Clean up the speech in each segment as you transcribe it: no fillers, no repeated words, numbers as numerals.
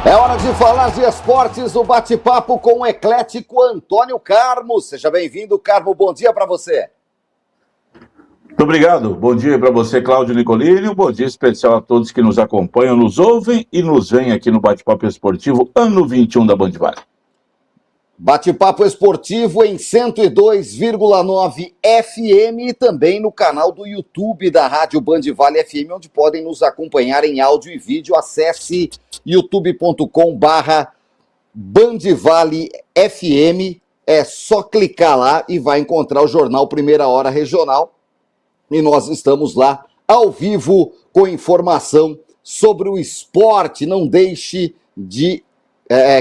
É hora de falar de esportes, o bate-papo com o eclético Antônio Carmo. Seja bem-vindo, Carmo, bom dia para você. Muito obrigado, bom dia para você, Cláudio Nicolini, um bom dia especial a todos que nos acompanham, nos ouvem e nos veem aqui no Bate-Papo Esportivo, ano 21 da Band Vale. Bate-papo esportivo em 102,9 FM e também no canal do YouTube da Rádio Band Vale FM, onde podem nos acompanhar em áudio e vídeo. Acesse youtube.com/Band Vale FM. É só clicar lá e vai encontrar o jornal Primeira Hora Regional. E nós estamos lá ao vivo com informação sobre o esporte. Não deixe de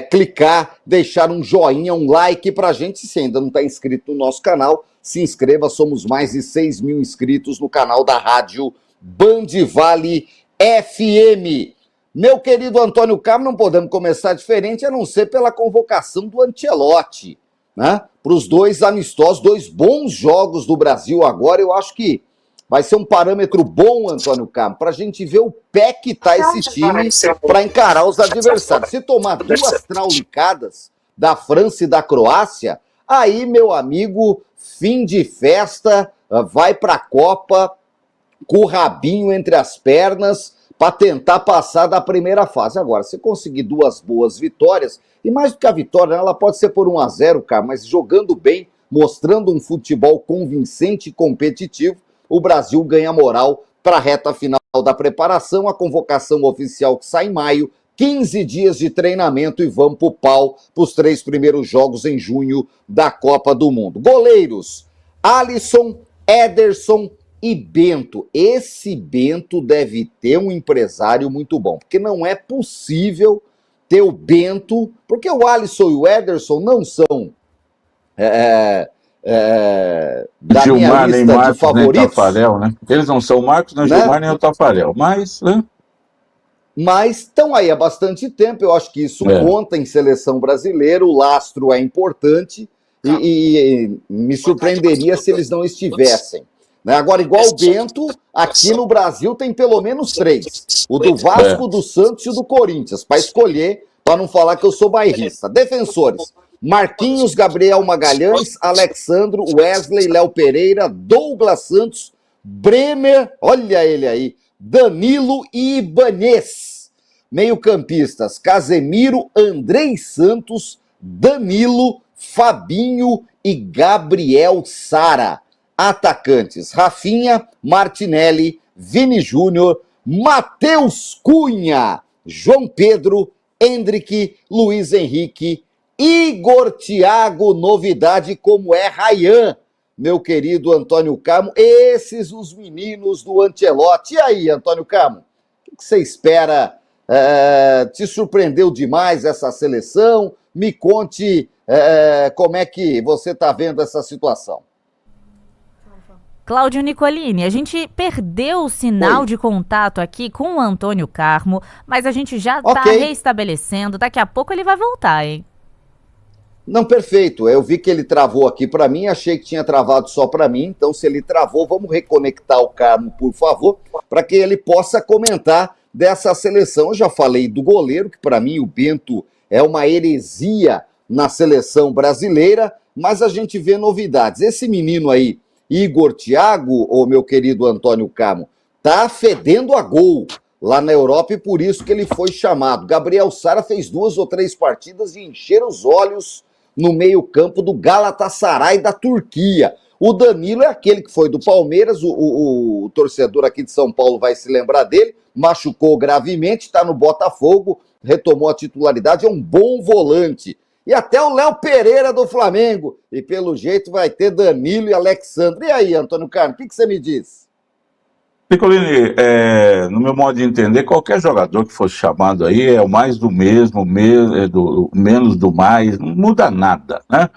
clicar, deixar um joinha, um like pra gente. Se ainda não está inscrito no nosso canal, se inscreva. Somos mais de 6 mil inscritos no canal da Rádio Band Vale FM. Meu querido Antônio Carmo, não podemos começar diferente a não ser pela convocação do Ancelotti, né? Para os dois amistosos, 2 bons jogos do Brasil agora. Eu acho que vai ser um parâmetro bom, Antônio Carmo, para a gente ver o pé que está esse time para encarar os adversários. Se tomar 2 traulicadas da França e da Croácia, aí, meu amigo, fim de festa, vai para a Copa com o rabinho entre as pernas para tentar passar da primeira fase. Agora, se conseguir 2 boas vitórias, e mais do que a vitória, ela pode ser por 1-0, cara, mas jogando bem, mostrando um futebol convincente e competitivo, o Brasil ganha moral para a reta final da preparação, a convocação oficial que sai em maio, 15 dias de treinamento e vamos pro pau para os 3 primeiros jogos em junho da Copa do Mundo. Goleiros, Alisson, Ederson e Bento. Esse Bento deve ter um empresário muito bom, porque não é possível ter o Bento, porque o Alisson e o Ederson não são da Gilmar, minha lista nem Marcos, de favoritos. Nem Tafarel, né? Eles não são o Marcos, nem o Gilmar, nem o Tafarel, mas, né? Mas estão aí há bastante tempo, eu acho que isso conta em seleção brasileira, o lastro é importante e me surpreenderia se eles não estivessem. Né? Agora, igual o Bento, aqui no Brasil tem pelo menos 3. O do Vasco, do Santos e o do Corinthians, para escolher, para não falar que eu sou bairrista. Defensores: Marquinhos, Gabriel Magalhães, Alexandro, Wesley, Léo Pereira, Douglas Santos, Bremer, olha ele aí, Danilo e Ibanez. Meio-campistas: Casemiro, Andrei Santos, Danilo, Fabinho e Gabriel Sara. Atacantes: Rafinha, Martinelli, Vini Júnior, Matheus Cunha, João Pedro, Endrick, Luiz Henrique, Igor Thiago, novidade como é Ryan, meu querido Antônio Carmo. Esses os meninos do Ancelotti. E aí, Antônio Carmo, o que você espera? Te surpreendeu demais essa seleção? Me conte como é que você está vendo essa situação. Cláudio Nicolini, a gente perdeu o sinal de contato aqui com o Antônio Carmo, mas a gente já está restabelecendo. Daqui a pouco ele vai voltar, hein? Não, perfeito. Eu vi que ele travou aqui para mim, achei que tinha travado só para mim, então se ele travou, vamos reconectar o Carmo, por favor, para que ele possa comentar dessa seleção. Eu já falei do goleiro, que para mim o Bento é uma heresia na seleção brasileira, mas a gente vê novidades. Esse menino aí, Igor Thiago, ô meu querido Antônio Carmo, tá fedendo a gol lá na Europa e por isso que ele foi chamado. Gabriel Sara fez 2 ou 3 partidas e encheram os olhos no meio-campo do Galatasaray da Turquia. O Danilo é aquele que foi do Palmeiras, o torcedor aqui de São Paulo vai se lembrar dele, machucou gravemente, está no Botafogo, retomou a titularidade, é um bom volante. E até o Léo Pereira do Flamengo. E pelo jeito vai ter Danilo e Alexandre. E aí, Antônio Carmo, o que você me diz? Nicolini, no meu modo de entender, qualquer jogador que fosse chamado aí é o mais do mesmo, menos do mais, não muda nada, né?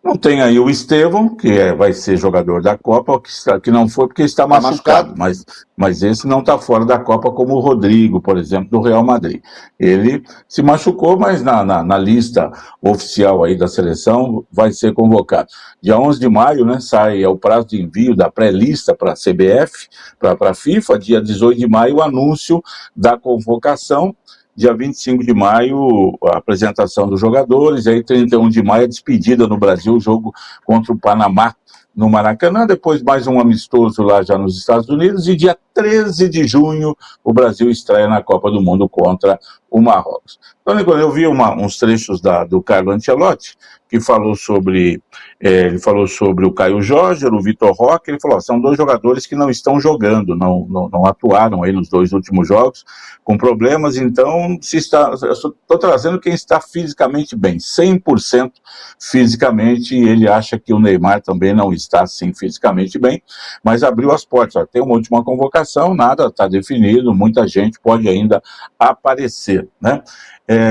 Não tem aí o Estevão, que vai ser jogador da Copa, que não foi porque está machucado. Mas esse não está fora da Copa, como o Rodrigo, por exemplo, do Real Madrid. Ele se machucou, mas na lista oficial aí da seleção vai ser convocado. Dia 11 de maio, né, sai o prazo de envio da pré-lista para a CBF, para a FIFA. Dia 18 de maio, o anúncio da convocação. dia 25 de maio, a apresentação dos jogadores, aí 31 de maio, a despedida no Brasil, o jogo contra o Panamá, no Maracanã, depois mais um amistoso lá já nos Estados Unidos, e dia 13 de junho o Brasil estreia na Copa do Mundo contra o Marrocos. Então, Nicolas, eu vi uns trechos do Carlo Ancelotti, que falou sobre o Caio Jorge, o Vitor Roque. Ele falou, são dois jogadores que não estão jogando, não atuaram aí nos 2 últimos jogos, com problemas, então eu estou trazendo quem está fisicamente bem, 100% fisicamente, e ele acha que o Neymar também não está assim fisicamente bem, mas abriu as portas, tem uma última convocação, nada está definido, muita gente pode ainda aparecer, né?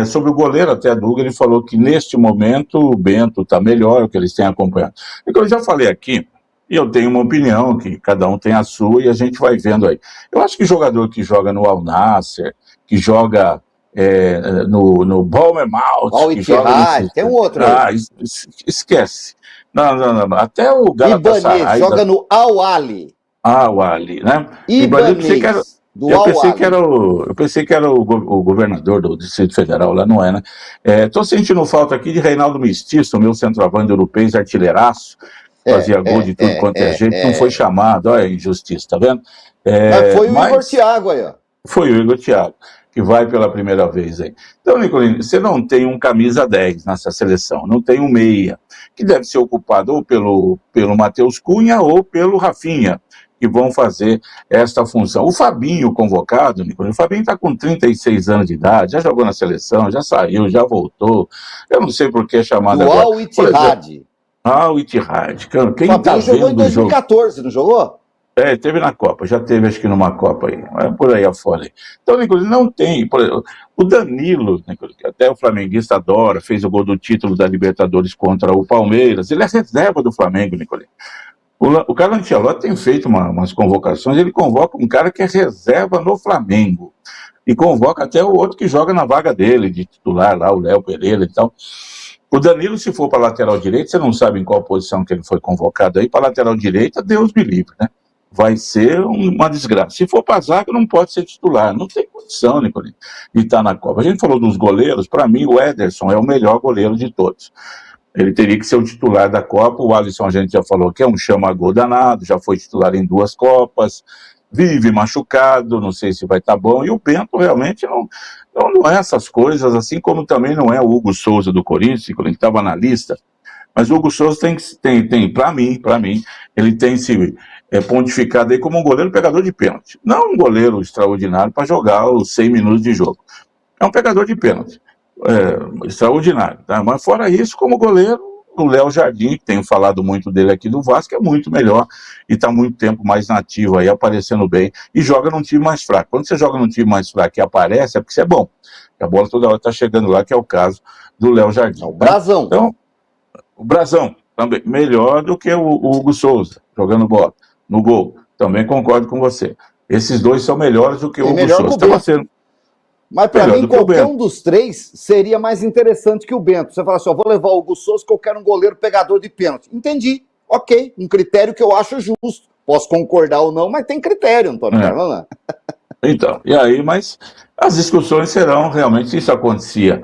Sobre o goleiro, até a Duga, ele falou que neste momento o Bento está melhor, o que eles têm acompanhado. Então, eu já falei aqui, e eu tenho uma opinião, que cada um tem a sua, e a gente vai vendo aí. Eu acho que jogador que joga no Al Nassr, que joga no Bournemouth, Al Ittihad, tem um outro aí. Esquece. Não. Até o Galatasaray joga no Al Ahly. Al Ahly, né? Ibanez. Eu pensei que era o governador do Distrito Federal, lá não é, né? Estou sentindo falta aqui de Reinaldo Mestiço, meu centroavante europeu, artilheiraço, fazia gol de tudo quanto é jeito, não foi chamado, olha a injustiça, tá vendo? Mas foi o Igor Thiago aí, ó. Foi o Igor Thiago, que vai pela primeira vez aí. Então, Nicolino, você não tem um camisa 10 nessa seleção, não tem um meia, que deve ser ocupado ou pelo Matheus Cunha ou pelo Rafinha, que vão fazer esta função. O Fabinho convocado, Nicolino, o Fabinho está com 36 anos de idade, já jogou na seleção, já saiu, já voltou. Eu não sei por que é chamado agora. Al Ittihad. Al Ittihad. Quem o Fabinho jogou em 2014, não jogou? Teve na Copa, já teve acho que numa Copa aí, por aí afora. Então, Nicolino, não tem, por exemplo, o Danilo, Nicolino, que até o flamenguista adora, fez o gol do título da Libertadores contra o Palmeiras, ele é reserva do Flamengo, Nicolino. O Carlo Ancelotti tem feito umas convocações, ele convoca um cara que é reserva no Flamengo, e convoca até o outro que joga na vaga dele, de titular lá, o Léo Pereira e tal. O Danilo, se for para lateral direito, você não sabe em qual posição que ele foi convocado aí, para lateral direita, Deus me livre, né? Vai ser uma desgraça. Se for para zaga, não pode ser titular, não tem condição, Nicolino, de estar na Copa. A gente falou dos goleiros, para mim o Ederson é o melhor goleiro de todos. Ele teria que ser o titular da Copa. O Alisson, a gente já falou que é um chama-gol danado, já foi titular em 2 Copas, vive machucado, não sei se vai estar bom. E o Bento realmente não é essas coisas, assim como também não é o Hugo Souza do Corinthians, que estava na lista. Mas o Hugo Souza tem para mim, ele tem se pontificado aí como um goleiro pegador de pênalti. Não um goleiro extraordinário para jogar os 100 minutos de jogo. É um pegador de pênalti. Extraordinário, tá? Mas fora isso, como goleiro, o Léo Jardim, que tenho falado muito dele aqui do Vasco, é muito melhor e está muito tempo mais nativo aí, aparecendo bem, e joga num time mais fraco. Quando você joga num time mais fraco e aparece, é porque você é bom. A bola toda hora está chegando lá, que é o caso do Léo Jardim. O Brazão. Então, o Brazão também melhor do que o Hugo Souza, jogando bola no gol. Também concordo com você. Esses dois são melhores do que o Hugo Souza. Estava sendo. Mas para mim, qualquer um dos 3 seria mais interessante que o Bento. Você fala assim, vou levar o Hugo Souza que eu quero um goleiro pegador de pênalti. Entendi. Ok. Um critério que eu acho justo. Posso concordar ou não, mas tem critério, Antônio Carlos. Então, e aí, mas as discussões serão realmente, isso acontecia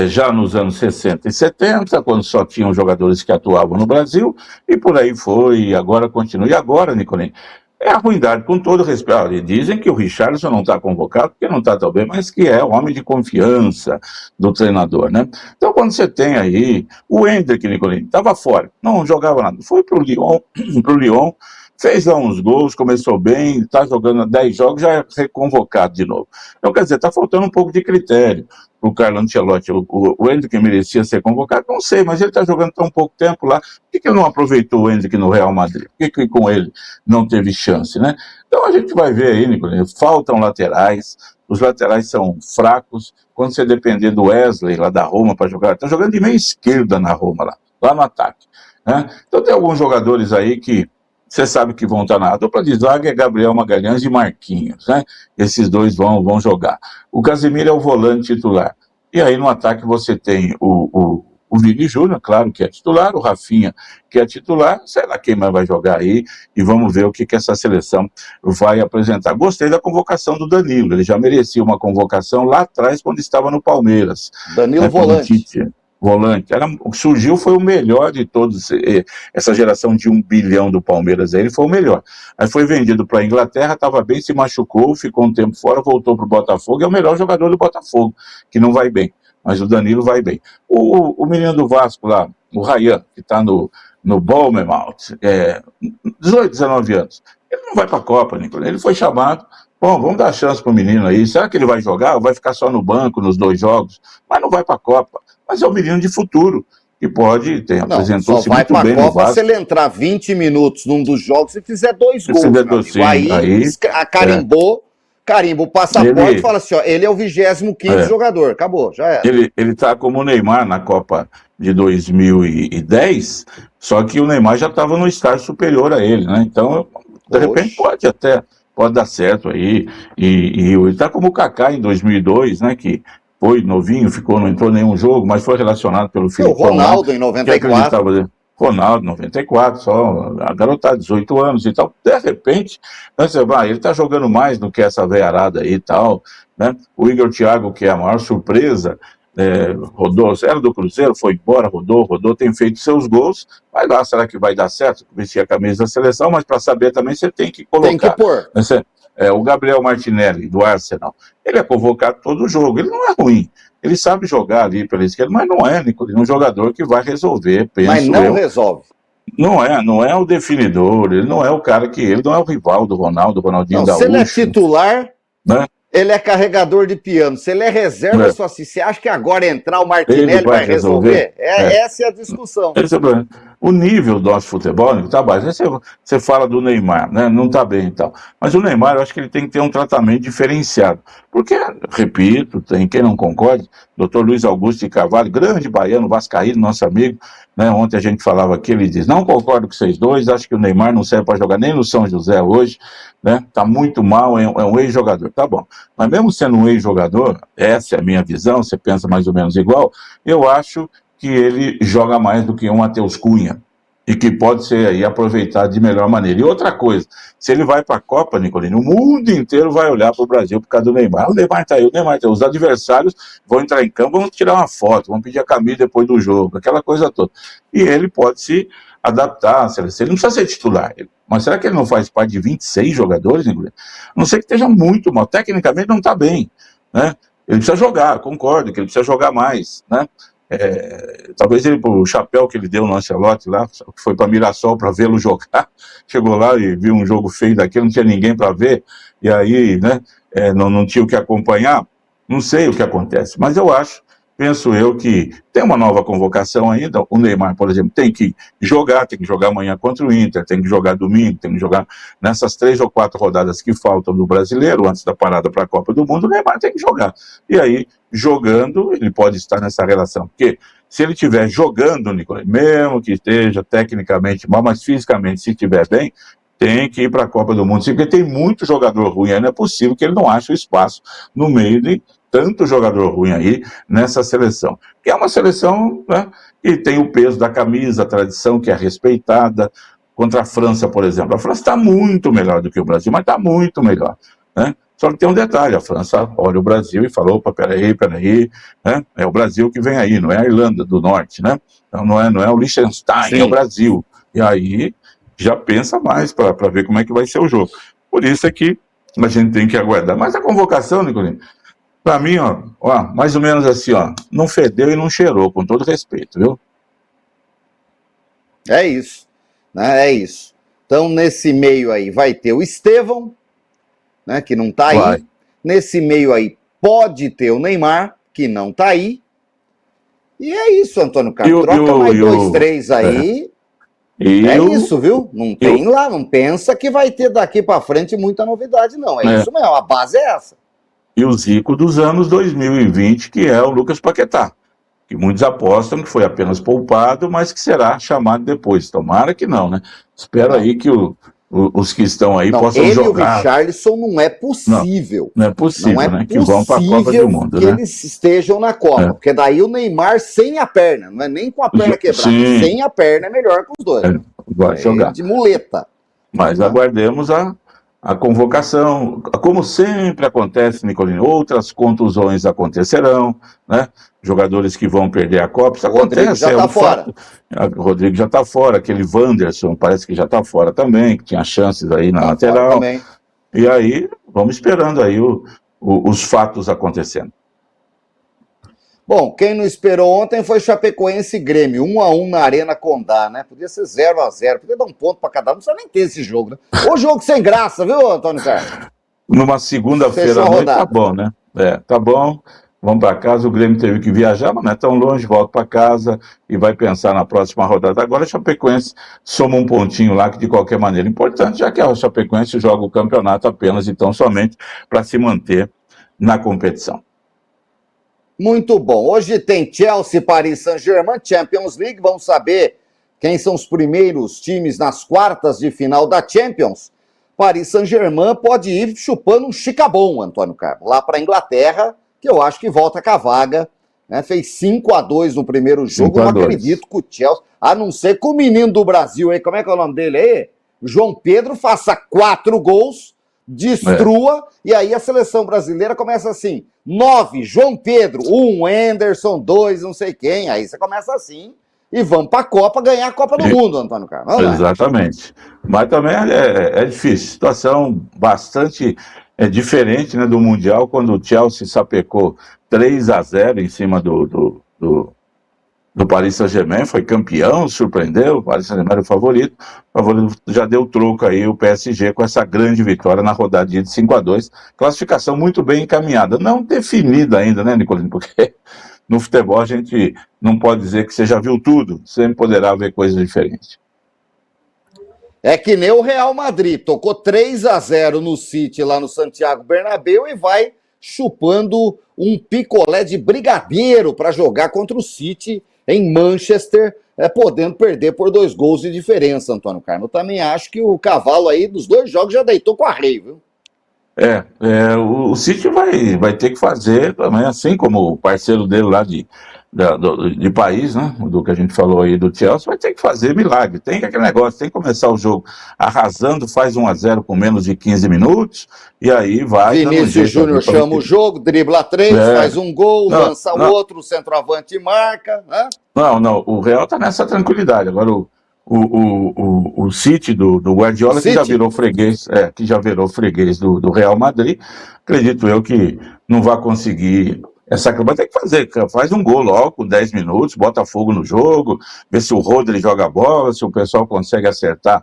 já nos anos 60 e 70, quando só tinham jogadores que atuavam no Brasil, e por aí foi, e agora continua. E agora, Nicolini, é a ruindade, com todo respeito. Dizem que o Richarlison não está convocado porque não está tão bem, mas que é o homem de confiança do treinador, né? Então, quando você tem aí o Hendrick, Nicolini, estava fora, não jogava nada, foi para o Lyon, fez lá uns gols, começou bem, está jogando 10 jogos, já é reconvocado de novo. Então, quer dizer, está faltando um pouco de critério para o Carlo Ancelotti. O Hendrick merecia ser convocado, não sei, mas ele está jogando tão pouco tempo lá. Por que ele não aproveitou o Hendrick no Real Madrid? Por que com ele não teve chance, né? Então a gente vai ver aí, Nicolino, faltam laterais, os laterais são fracos. Quando você depender do Wesley lá da Roma para jogar, está jogando de meia esquerda na Roma, lá no ataque, né? Então tem alguns jogadores aí que você sabe que vão estar na dupla de zaga, é Gabriel Magalhães e Marquinhos, né? Esses dois vão jogar. O Casemiro é o volante titular. E aí no ataque você tem o O Vini Júnior, claro que é titular, o Rafinha que é titular, sei lá quem mais vai jogar aí, e vamos ver o que essa seleção vai apresentar. Gostei da convocação do Danilo, ele já merecia uma convocação lá atrás, quando estava no Palmeiras. Danilo volante. Volante. Surgiu, foi o melhor de todos, essa geração de 1 bilhão do Palmeiras, aí ele foi o melhor. Aí foi vendido para a Inglaterra, estava bem, se machucou, ficou um tempo fora, voltou para o Botafogo, é o melhor jogador do Botafogo, que não vai bem, mas o Danilo vai bem. O menino do Vasco lá, o Ryan, que está no Bournemouth, 18, 19 anos, ele não vai para a Copa, Nicolas, ele foi chamado. Bom, vamos dar chance para o menino aí. Será que ele vai jogar ou vai ficar só no banco nos 2 jogos? Mas não vai para a Copa. Mas é um menino de futuro, que pode ter, apresentou-se muito bem no Vasco. Só vai para a Copa se ele entrar 20 minutos num dos jogos e fizer 2 gols. Aí carimba o passaporte e fala assim, ó, ele é o 25º jogador, acabou, já era. Ele tá como o Neymar na Copa de 2010, só que o Neymar já estava no estágio superior a ele, né? Então, de repente, pode dar certo aí, e ele tá como o Kaká em 2002, né, que foi novinho, não entrou em nenhum jogo, mas foi relacionado pelo Filipão. O Ronaldo em 94. Ronaldo, 94, só a garotada, 18 anos e tal. De repente, né, você vai, ele tá jogando mais do que essa veiarada aí e tal, né? O Igor Thiago, que é a maior surpresa, rodou, era do Cruzeiro, foi embora, rodou, tem feito seus gols, vai lá, será que vai dar certo? Vestir a camisa da seleção, mas para saber também você tem que colocar. Tem que pôr. O Gabriel Martinelli, do Arsenal, ele é convocado todo jogo, ele não é ruim, ele sabe jogar ali pela esquerda, mas não é, Nicolas, um jogador que vai resolver, penso eu. Mas não resolve. Não é o definidor, ele não é o cara ele não é o rival do Ronaldinho Gaúcho. Se ele é titular, né? Ele é carregador de piano, se ele é reserva, só assim, você acha que agora entrar o Martinelli vai resolver? Essa é a discussão. O nível do nosso futebol está baixo. Você fala do Neymar, né? Não está bem e tal. Mas o Neymar, eu acho que ele tem que ter um tratamento diferenciado. Porque, repito, tem quem não concorde, Dr. Luiz Augusto de Carvalho, grande baiano, vascaíno, nosso amigo, né? Ontem a gente falava aqui, ele diz, não concordo com vocês dois, acho que o Neymar não serve para jogar nem no São José hoje, né? Tá muito mal, é um ex-jogador. Tá bom. Mas mesmo sendo um ex-jogador, essa é a minha visão, você pensa mais ou menos igual, eu acho que ele joga mais do que um Matheus Cunha, e que pode ser aí aproveitado de melhor maneira. E outra coisa, se ele vai para a Copa, Nicolino, o mundo inteiro vai olhar para o Brasil por causa do Neymar. O Neymar está aí, os adversários vão entrar em campo, vão tirar uma foto, vão pedir a camisa depois do jogo, aquela coisa toda. E ele pode se adaptar, ele não precisa ser titular, mas será que ele não faz parte de 26 jogadores, Nicolino? A não ser que esteja muito mal, tecnicamente não está bem, né? Ele precisa jogar, concordo que ele precisa jogar mais, né? Talvez o chapéu que ele deu no Ancelotti lá, que foi para Mirassol para vê-lo jogar, chegou lá e viu um jogo feio daquele, não tinha ninguém para ver, e aí, né, não tinha o que acompanhar, não sei o que acontece, mas penso eu que tem uma nova convocação ainda, o Neymar, por exemplo, tem que jogar amanhã contra o Inter, tem que jogar domingo, tem que jogar nessas 3 ou 4 rodadas que faltam do Brasileiro, antes da parada para a Copa do Mundo, o Neymar tem que jogar. E aí, jogando, ele pode estar nessa relação, porque se ele estiver jogando, Nicolás, mesmo que esteja tecnicamente mal, mas fisicamente, se estiver bem, tem que ir para a Copa do Mundo, porque tem muito jogador ruim aí, não é possível que ele não ache o espaço no meio de tanto jogador ruim aí nessa seleção, que é uma seleção, né, que tem o peso da camisa, a tradição que é respeitada. Contra a França, por exemplo, a França está muito melhor do que o Brasil, mas está muito melhor, né? Só que tem um detalhe, a França olha o Brasil e fala, opa, peraí, né? É o Brasil que vem aí, não é a Irlanda do Norte, né? Então não é o Liechtenstein, sim, é o Brasil. E aí já pensa mais para ver como é que vai ser o jogo. Por isso é que a gente tem que aguardar. Mas a convocação, Nicolino, para mim, ó, mais ou menos assim, ó, não fedeu e não cheirou, com todo respeito, viu? É isso, né? É isso. Então, nesse meio aí vai ter o Estevão, né, que não tá aí. Vai. Nesse meio aí pode ter o Neymar, que não tá aí. E é isso, Antônio Carlos. Troca mais 2, 3 aí. Isso, viu? Não tem lá, não pensa que vai ter daqui para frente muita novidade, não. É isso mesmo, a base é essa. E o Zico dos anos 2020, que é o Lucas Paquetá, que muitos apostam que foi apenas poupado, mas que será chamado depois. Tomara que não, né? Espero aí que o os que estão aí não, possam ele jogar. E o Richarlison não é possível. Não é possível, não é né? Que vão para a Copa do Mundo, que né? eles estejam na Copa, porque daí o Neymar sem a perna, não é nem com a perna quebrada, Sim. sem a perna é melhor que os dois. Vai jogar. De muleta. Mas aguardemos a convocação. Como sempre acontece, Nicolino, outras contusões acontecerão, né? Jogadores que vão perder a Copa, isso acontece. Já tá fora. O Rodrigo já está fora, aquele Wanderson parece que já está fora também, que tinha chances aí na lateral. E aí, vamos esperando aí os fatos acontecendo. Bom, quem não esperou ontem foi Chapecoense e Grêmio, 1-1 na Arena Condá, né? Podia ser 0-0, podia dar um ponto para cada um, não precisa nem ter esse jogo, né? O jogo sem graça, viu, Antônio Carlos? Numa segunda-feira à noite, tá bom, né? Tá bom, vamos para casa, o Grêmio teve que viajar, mas não é tão longe, volta para casa e vai pensar na próxima rodada. Agora a Chapecoense soma um pontinho lá, que de qualquer maneira é importante, já que a Chapecoense joga o campeonato apenas e tão somente para se manter na competição. Muito bom. Hoje tem Chelsea, Paris Saint-Germain, Champions League. Vamos saber quem são os primeiros times nas quartas de final da Champions. Paris Saint-Germain pode ir chupando um chicabom, Antônio Carlos, lá para a Inglaterra, que eu acho que volta com a vaga. Né? Fez 5-2 no primeiro jogo. Não acredito que o Chelsea, a não ser que o menino do Brasil aí, como é que é o nome dele aí? João Pedro faça 4 gols, destrua, e aí a seleção brasileira começa assim, 9, João Pedro, 1, Anderson, 2, não sei quem, aí você começa assim, e vamos para a Copa ganhar a Copa do Mundo, Antônio Carlos. Exatamente, mas também é difícil, situação bastante diferente, né, do Mundial, quando o Chelsea sapecou 3-0 em cima do Paris Saint-Germain, foi campeão, surpreendeu, o Paris Saint-Germain era o favorito já deu troco aí o PSG com essa grande vitória na rodadinha de 5-2, classificação muito bem encaminhada, não definida ainda, né, Nicolino, porque no futebol a gente não pode dizer que você já viu tudo, sempre poderá ver coisas diferentes. É que nem o Real Madrid, tocou 3-0 no City lá no Santiago Bernabéu e vai chupando um picolé de brigadeiro para jogar contra o City em Manchester, podendo perder por 2 gols de diferença, Antônio Carlos. Eu também acho que o cavalo aí dos 2 jogos já deitou com arreio, viu? O City vai ter que fazer também, assim como o parceiro dele lá de Paris, né, do que a gente falou aí do Chelsea, vai ter que fazer milagre, tem aquele negócio, tem que começar o jogo arrasando, faz 1-0 com menos de 15 minutos, e aí vai... Vinícius Júnior chama o jogo, dribla 3, faz um gol, lança outro, o centroavante marca, né? Não, o Real tá nessa tranquilidade, agora o City do Guardiola, que já virou freguês, do Real Madrid, acredito eu que não vai conseguir... Essa vai ter que fazer, faz um gol logo com 10 minutos, bota fogo no jogo, vê se o Rodri joga a bola, se o pessoal consegue acertar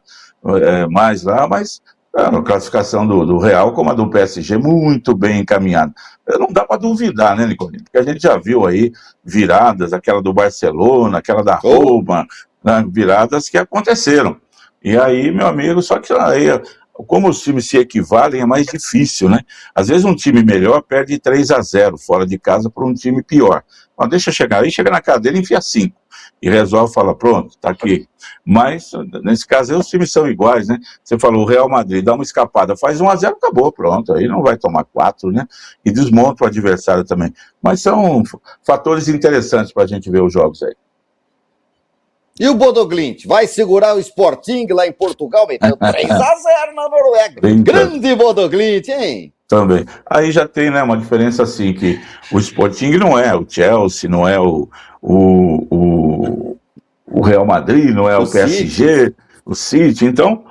mais lá, mas a classificação do Real como a do PSG muito bem encaminhada. Não dá para duvidar, né, Nicolino? Porque a gente já viu aí viradas, aquela do Barcelona, aquela da Roma, né, viradas que aconteceram. E aí, meu amigo, só que aí... Como os times se equivalem, é mais difícil, né? Às vezes um time melhor perde 3-0 fora de casa para um time pior. Mas deixa chegar aí, chega na casa dele e enfia 5. E resolve, fala, pronto, tá aqui. Mas, nesse caso aí, os times são iguais, né? Você falou, o Real Madrid dá uma escapada, faz 1-0, acabou, pronto. Aí não vai tomar 4, né? E desmonta o adversário também. Mas são fatores interessantes para a gente ver os jogos aí. E o Bodoglint vai segurar o Sporting lá em Portugal, meteu 3-0 na Noruega. Grande Bodoglint, hein? Também. Aí já tem, né, uma diferença assim, que o Sporting não é o Chelsea, não é o Real Madrid, não é o PSG, City. O City, então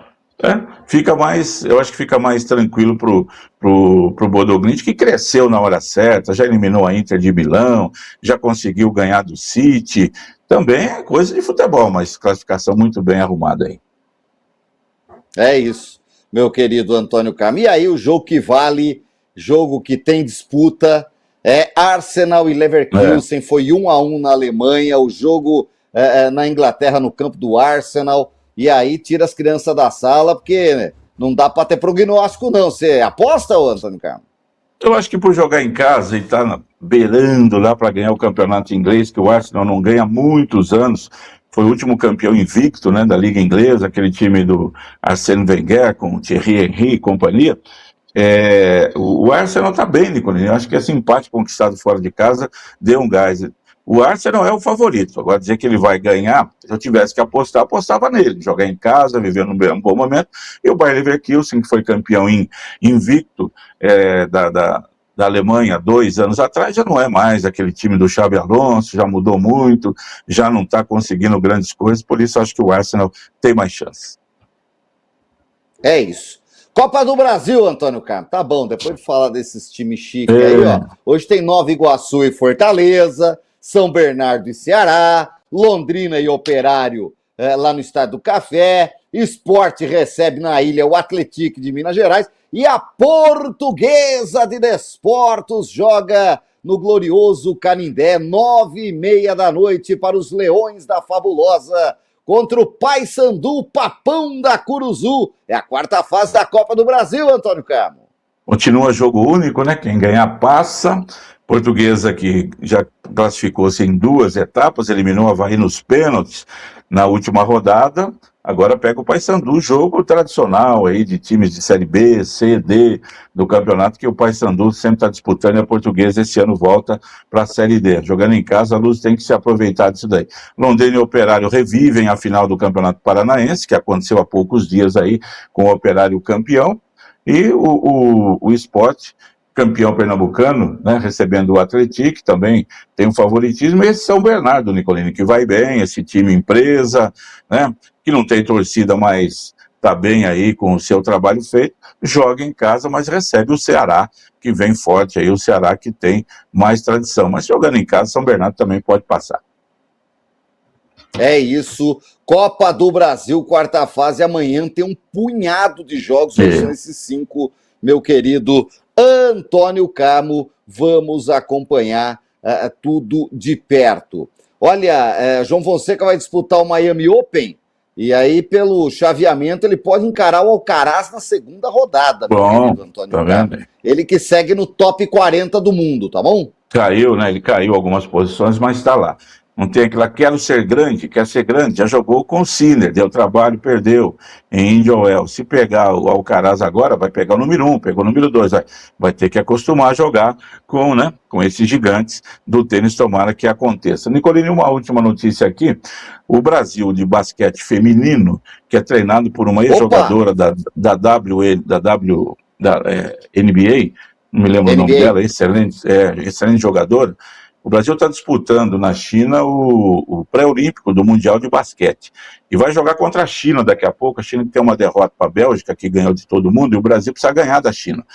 fica mais, eu acho que fica mais tranquilo pro Bodoglint, que cresceu na hora certa, já eliminou a Inter de Milão, já conseguiu ganhar do City. Também é coisa de futebol, mas classificação muito bem arrumada aí. É isso, meu querido Antônio Carlos. E aí o jogo que vale, jogo que tem disputa, é Arsenal e Leverkusen, foi 1-1 na Alemanha, o jogo na Inglaterra, no campo do Arsenal, e aí tira as crianças da sala, porque não dá para ter prognóstico não. Você aposta, Antônio Carlos? Eu acho que por jogar em casa e estar beirando lá para ganhar o campeonato inglês, que o Arsenal não ganha há muitos anos, foi o último campeão invicto, né, da Liga Inglesa, aquele time do Arsène Wenger, com Thierry Henry e companhia. O Arsenal está bem, Nicolini. Eu acho que esse empate conquistado fora de casa deu um gás. O Arsenal é o favorito. Agora, dizer que ele vai ganhar, se eu tivesse que apostar, apostava nele. Jogar em casa, viver um bom momento. E o Bayer Leverkusen, que foi campeão invicto da Alemanha 2 anos atrás, já não é mais aquele time do Xabi Alonso, já mudou muito, já não está conseguindo grandes coisas, por isso acho que o Arsenal tem mais chance. É isso. Copa do Brasil, Antônio Carlos. Tá bom, depois de falar desses times chiques aí, ó. Hoje tem Nova Iguaçu e Fortaleza, São Bernardo e Ceará, Londrina e Operário lá no Estádio do Café, Sport recebe na ilha o Atlético de Minas Gerais e a Portuguesa de Desportos joga no glorioso Canindé, 9h30 da noite para os Leões da Fabulosa contra o Paysandu Papão da Curuzu. É a quarta fase da Copa do Brasil, Antônio Carmo. Continua jogo único, né? Quem ganhar passa. Portuguesa que já classificou-se em 2 etapas, eliminou o Avaí nos pênaltis na última rodada. Agora pega o Paysandu, jogo tradicional aí de times de Série B, C, D do campeonato, que o Paysandu sempre está disputando e a Portuguesa esse ano volta para a Série D. Jogando em casa, a Luz tem que se aproveitar disso daí. Londrina e Operário revivem a final do Campeonato Paranaense, que aconteceu há poucos dias aí com o Operário campeão, e o Sport campeão pernambucano, né, recebendo o Atlético, também tem um favoritismo, e esse São Bernardo, Nicolini, que vai bem, esse time empresa, né, que não tem torcida, mas está bem aí com o seu trabalho feito, joga em casa, mas recebe o Ceará, que vem forte aí, o Ceará que tem mais tradição, mas jogando em casa, São Bernardo também pode passar. É isso, Copa do Brasil, quarta fase, amanhã tem um punhado de jogos, hoje são esses 5, meu querido Antônio Carmo, vamos acompanhar tudo de perto. Olha, João Fonseca vai disputar o Miami Open, e aí pelo chaveamento ele pode encarar o Alcaraz na segunda rodada, meu querido Antônio Carmo. Ele que segue no top 40 do mundo, tá bom? Caiu, né? Ele caiu algumas posições, mas está lá. Não tem aquela, quer ser grande, já jogou com o Sinner, deu trabalho, perdeu em Indian Wells. Se pegar o Alcaraz agora, vai pegar o número 1, pegou o número 2, vai ter que acostumar a jogar com esses gigantes do tênis, tomara que aconteça. Nicolini, uma última notícia aqui, o Brasil de basquete feminino, que é treinado por uma ex-jogadora da NBA, não me lembro o nome dela, excelente jogadora. O Brasil está disputando na China o pré-olímpico do Mundial de Basquete. E vai jogar contra a China daqui a pouco. A China tem uma derrota para a Bélgica, que ganhou de todo mundo, e o Brasil precisa ganhar da China.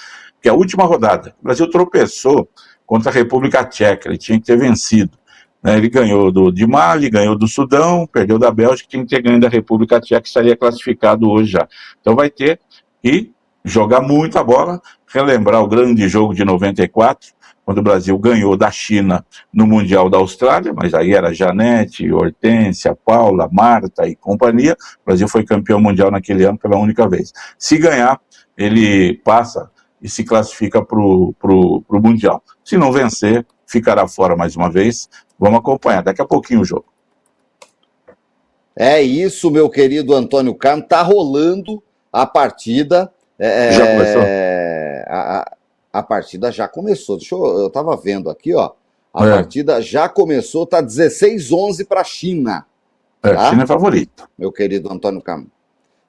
Que é a última rodada. O Brasil tropeçou contra a República Tcheca, ele tinha que ter vencido. Ele ganhou de Mali, ganhou do Sudão, perdeu da Bélgica, tinha que ter ganho da República Tcheca, estaria classificado hoje já. Então vai ter que jogar muita bola, relembrar o grande jogo de 94, quando o Brasil ganhou da China no Mundial da Austrália, mas aí era Janete, Hortência, Paula, Marta e companhia. O Brasil foi campeão mundial naquele ano pela única vez. Se ganhar, ele passa e se classifica para o Mundial. Se não vencer, ficará fora mais uma vez. Vamos acompanhar, daqui a pouquinho o jogo. É isso, meu querido Antônio Carmo, tá rolando a partida. Já começou? A partida já começou. Eu estava vendo aqui, ó. A partida já começou, tá 16-11 para a China. Tá? A China é favorito. Meu querido Antônio Carmo.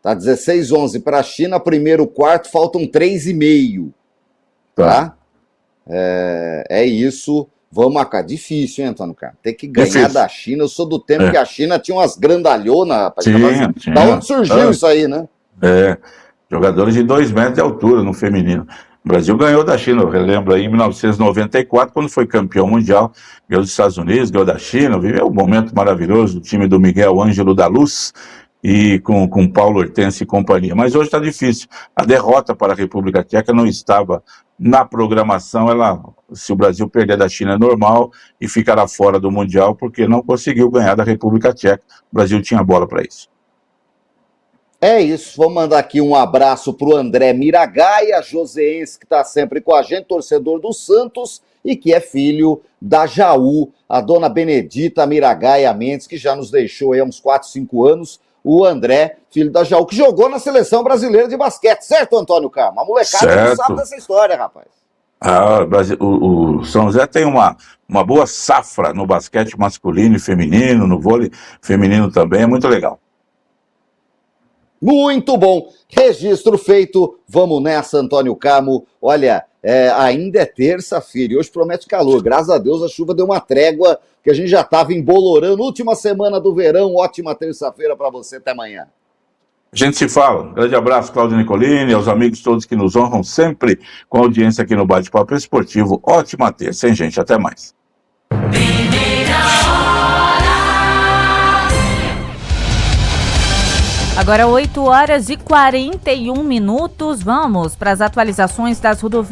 Tá 16-11 para a China, primeiro quarto, faltam 3,5. Tá? É isso. Vamos marcar. Difícil, hein, Antônio Carmo? Tem que ganhar da China. Eu sou do tempo que a China tinha umas grandalhonas, rapaz. Da onde surgiu isso aí, né? Jogadores de 2 metros de altura no feminino. O Brasil ganhou da China, eu relembro aí, em 1994, quando foi campeão mundial, ganhou dos Estados Unidos, ganhou da China, viveu um momento maravilhoso, o time do Miguel Ângelo da Luz, e com Paulo Hortência e companhia. Mas hoje está difícil. A derrota para a República Tcheca não estava na programação, se o Brasil perder da China é normal e ficará fora do Mundial, porque não conseguiu ganhar da República Tcheca. O Brasil tinha bola para isso. É isso, vamos mandar aqui um abraço para o André Miragaia, joseense, que está sempre com a gente, torcedor do Santos, e que é filho da Jaú, a dona Benedita Miragaia Mendes, que já nos deixou aí há uns 4, 5 anos, o André, filho da Jaú, que jogou na Seleção Brasileira de Basquete, certo, Antônio Carmo? A molecada não sabe dessa história, rapaz. O São José tem uma boa safra no basquete masculino e feminino, no vôlei feminino também, é muito legal. Muito bom. Registro feito. Vamos nessa, Antônio Carmo. Olha, ainda é terça-feira e hoje promete calor. Graças a Deus a chuva deu uma trégua, que a gente já estava embolorando. Última semana do verão. Ótima terça-feira para você. Até amanhã. A gente se fala. Grande abraço, Cláudio Nicolini, aos amigos todos que nos honram sempre com a audiência aqui no Bate-Papo Esportivo. Ótima terça, hein, gente? Até mais. Agora 8 horas e 41 minutos. Vamos para as atualizações das rodovias.